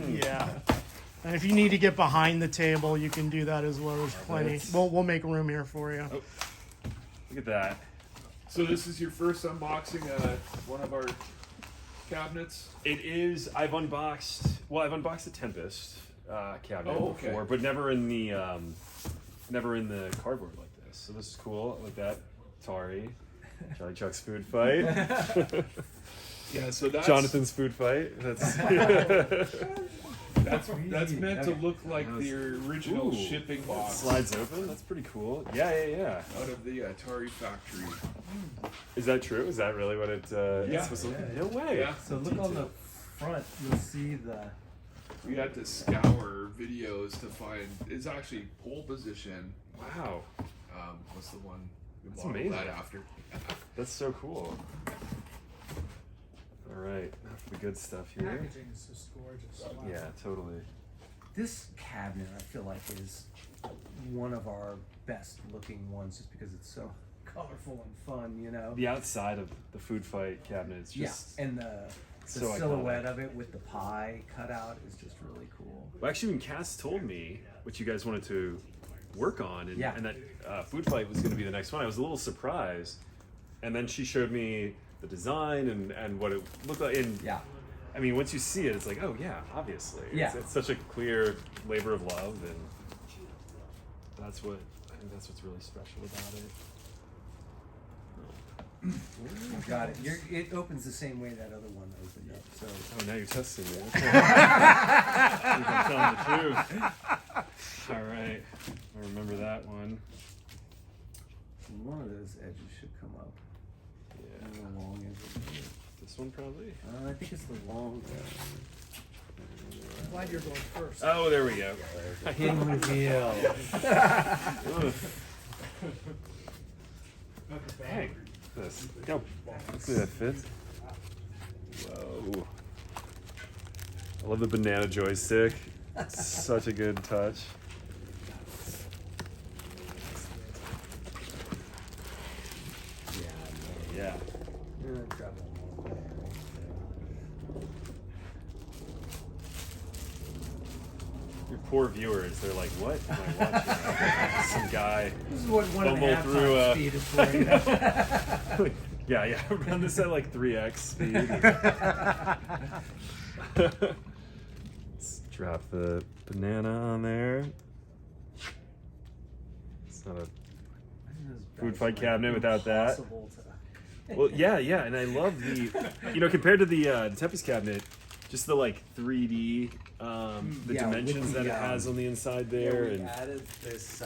Yeah. And if you need to get behind the table, you can do that as well. There's plenty. We'll make room here for you. Oh, look at that. So this is your first unboxing one of our cabinets? It is. I've unboxed the Tempest cabinet before, but never in the cardboard like this. So this is cool. I like that. Atari, Charlie Chuck's food fight. Yeah, so that's Jonathan's food fight. That's that's meant to look like the original shipping box. Slides open. That's pretty cool. Yeah. Out of the Atari factory. Is that true? Is that really what it? Yeah. No way. Yeah. So look on the front, you'll see the. We had to scour videos to find. It's actually pole position. Wow. What's the one? We That's modeled amazing. that after. That's so cool. All right, the good stuff here. Packaging is just gorgeous. Wow. Yeah, totally. This cabinet, I feel like, is one of our best looking ones just because it's so colorful and fun, you know? The outside of the food fight cabinet is just and the so silhouette iconic. of it with the pie cut out is just really cool. Well, actually, when Cass told me what you guys wanted to work on and that food fight was going to be the next one, I was a little surprised. And then she showed me the design and what it looked like. And I mean, once you see it, it's like, oh yeah, obviously. Yeah. It's such a clear labor of love, and I think that's what's really special about it. You got it. It opens the same way that other one opened up. So. Oh, now you're testing me. Okay. I'm telling the truth. All right, I remember that one. One of those edges should come up. Yeah. And the long edge. This one probably. I think it's the long edge. I'm glad you're going first. Oh, there we go. Hidden reveal. Hey, this. Go. See that fits. Whoa. I love the banana joystick. It's such a good touch. Yeah. Your poor viewers, they're like, what am I watching? Some guy. This is what one and a fumbled half through, times speed is for, you know? Yeah. Run this at like 3x speed. Let's drop the banana on there. It's not a food fight cabinet without that. Well, yeah, and I love the, compared to the Tempest cabinet, just the like 3D, the dimensions that it has on the inside there. We and added this,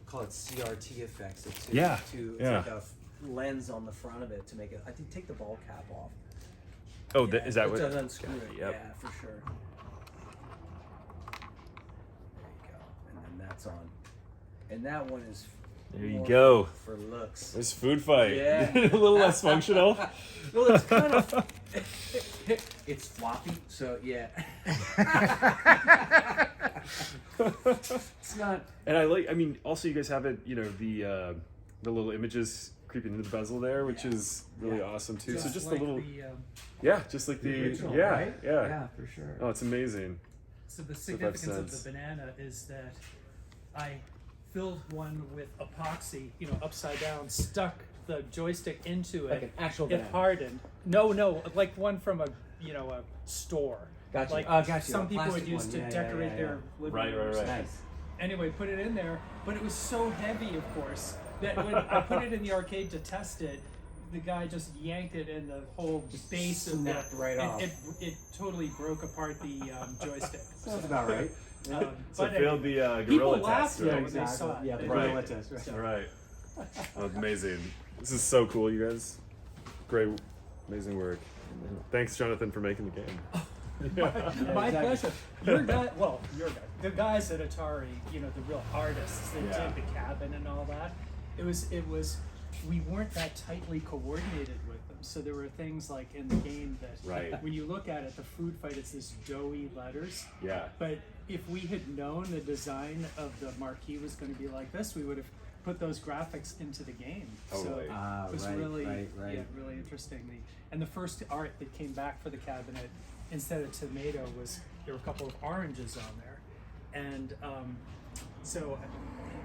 call it CRT effects. It's Yeah. like a lens on the front of it to make it. I think take the ball cap off. Oh, is that what? It does unscrew it. Yep. Yeah, for sure. There you go, and then that's on, and that one is. There you more go. For looks. There's food fight. Yeah. A little less functional. Well, it's kind of. It's floppy, so yeah. It's not. And also you guys have it, the little images creeping into the bezel there, which is really awesome too. So just like a little, the, just like the original, yeah, right? yeah, Yeah, for sure. Oh, it's amazing. So the So that significance of sense. the banana is that I filled one with epoxy, upside down, stuck the joystick into it. Like an actual It banana. hardened. No, like one from a store. Gotcha. Like Gotcha. some A people would plastic use one. to Yeah, decorate yeah. their living Right. rooms. Nice. Anyway, put it in there, but it was so heavy, of course, that when I put it in the arcade to test it, the guy just yanked it, and the whole base of snapped right off. It totally broke apart the joystick. Sounds about right. So But failed the people gorilla laughed test, right? when they saw it. Yeah, the They- Right. gorilla test. Right. Right. Oh, amazing. This is so cool, you guys. Great, amazing work. Thanks, Jonathan, for making the game. My pleasure. Your guy, the guys at Atari, the real artists that Yeah. did the cabin and all that. It was. We weren't that tightly coordinated with them, so there were things like in the game that, Right. when you look at it, the food fight is this doughy letters. Yeah. But if we had known the design of the marquee was going to be like this, we would have put those graphics into the game. Totally. So it was right, really, right. yeah, really interesting. And the first art that came back for the cabinet instead of tomato there were a couple of oranges on there, and so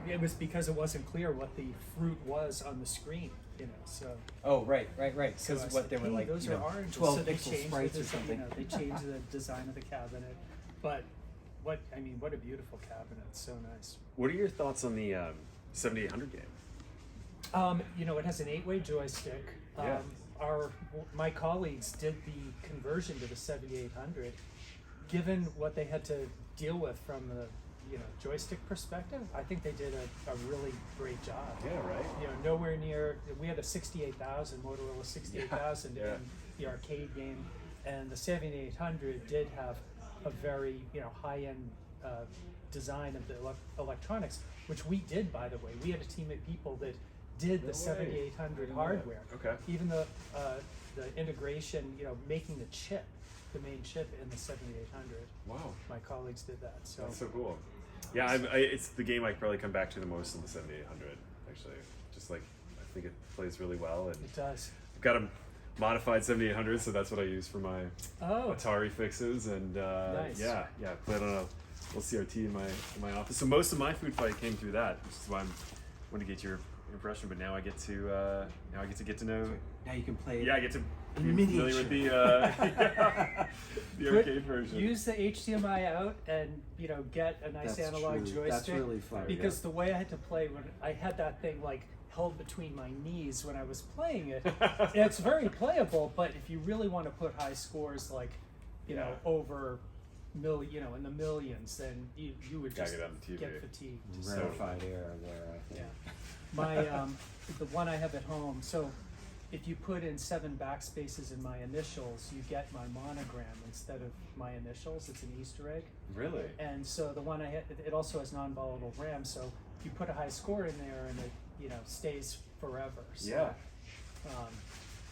it was because it wasn't clear what the fruit was on the screen, you know. So Oh, right. so Because I what said, they were hey, like, those you are know, oranges. 12 so they pixel changed sprites the or design, something. you know, they changed the design of the cabinet. But what a beautiful cabinet. So nice. What are your thoughts on the 7800 game? You know, it has an 8-way joystick. Yeah. My colleagues did the conversion to the 7800. Given what they had to deal with from the joystick perspective, I think they did a really great job. Yeah, right. You know, nowhere near. We had a 68,000 Motorola 68,000 Yeah. in the arcade game, and the 7800 did have a very high-end design of the electronics, which we did, by the way. We had a team of people that did the 7800 hardware. Okay. Even the integration, making the main chip in the 7800. Wow. My colleagues did that. So That's so cool. Yeah, it's the game I probably come back to the most in the 7800. Actually, just like I think it plays really well, and it does. I've got a modified 7800, so that's what I use for my Oh. Atari fixes, and Nice. yeah, I played on a little CRT in my office. So most of my food fight came through that, which is why I want to get your impression. But now I get to get to know. Now you can play. Yeah, I get to be In familiar with the the arcade version. Use the HDMI out and get a nice analog joystick. That's really fun. Because the way I had to play when I had that thing held between my knees when I was playing it, it's very playable. But if you really want to put high scores over in the millions, then you would Gotta just get on the TV. get fatigued. Rarefied air there, I think. Yeah. My the one I have at home. So if you put in 7 backspaces in my initials, you get my monogram instead of my initials. It's an Easter egg. Really? And so the one I had, it also has non-volatile RAM. So you put a high score in there, and it stays forever. So, Yeah.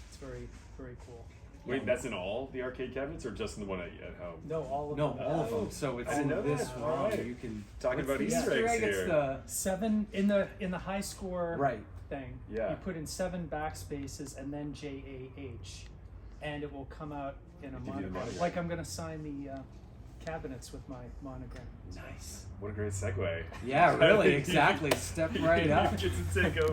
it's very, very cool. Wait, that's in all the arcade cabinets, or just in the one at home? No, all of No, them. all of them. So it's I didn't in know this that. one. Alright. You can Talking what's about the Easter eggs egg? It's here. the 7 in the high score. right. Thing. Yeah. You put in 7 backspaces and then JAH, and it will come out in a Give you the monogram. monogram. Like I'm gonna sign the cabinets with my monogram. Nice. What a great segue. Yeah, really, exactly. Step right up. Get to take over.